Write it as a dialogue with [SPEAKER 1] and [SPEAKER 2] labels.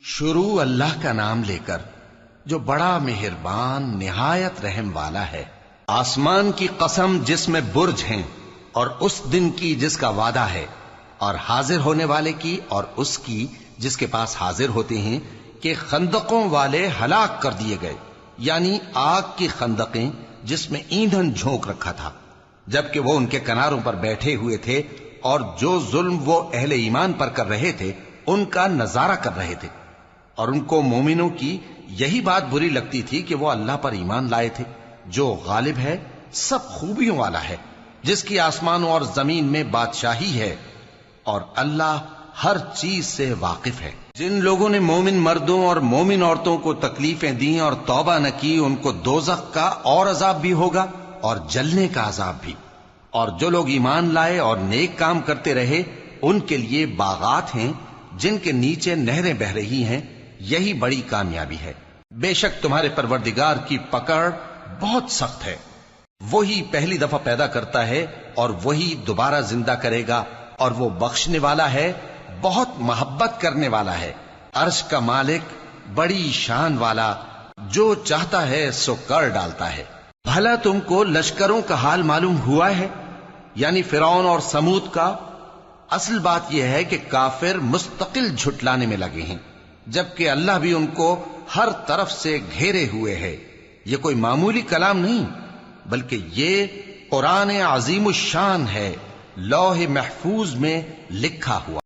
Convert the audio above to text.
[SPEAKER 1] شروع اللہ کا نام لے کر جو بڑا مہربان نہایت رحم والا ہے۔ آسمان کی قسم جس میں برج ہیں، اور اس دن کی جس کا وعدہ ہے، اور حاضر ہونے والے کی اور اس کی جس کے پاس حاضر ہوتے ہیں، کہ خندقوں والے ہلاک کر دیے گئے، یعنی آگ کی خندقیں جس میں ایندھن جھونک رکھا تھا، جبکہ وہ ان کے کناروں پر بیٹھے ہوئے تھے اور جو ظلم وہ اہل ایمان پر کر رہے تھے ان کا نظارہ کر رہے تھے، اور ان کو مومنوں کی یہی بات بری لگتی تھی کہ وہ اللہ پر ایمان لائے تھے جو غالب ہے، سب خوبیوں والا ہے، جس کی آسمانوں اور زمین میں بادشاہی ہے، اور اللہ ہر چیز سے واقف ہے۔ جن لوگوں نے مومن مردوں اور مومن عورتوں کو تکلیفیں دیں اور توبہ نہ کی، ان کو دوزخ کا اور عذاب بھی ہوگا اور جلنے کا عذاب بھی، اور جو لوگ ایمان لائے اور نیک کام کرتے رہے ان کے لیے باغات ہیں جن کے نیچے نہریں بہ رہی ہیں، یہی بڑی کامیابی ہے۔ بے شک تمہارے پروردگار کی پکڑ بہت سخت ہے، وہی پہلی دفعہ پیدا کرتا ہے اور وہی دوبارہ زندہ کرے گا، اور وہ بخشنے والا ہے، بہت محبت کرنے والا ہے، عرش کا مالک، بڑی شان والا، جو چاہتا ہے سو کر ڈالتا ہے۔ بھلا تم کو لشکروں کا حال معلوم ہوا ہے، یعنی فرعون اور سمود کا؟ اصل بات یہ ہے کہ کافر مستقل جھٹلانے میں لگے ہیں، جبکہ اللہ بھی ان کو ہر طرف سے گھیرے ہوئے ہے۔ یہ کوئی معمولی کلام نہیں، بلکہ یہ قرآن عظیم الشان ہے، لوح محفوظ میں لکھا ہوا۔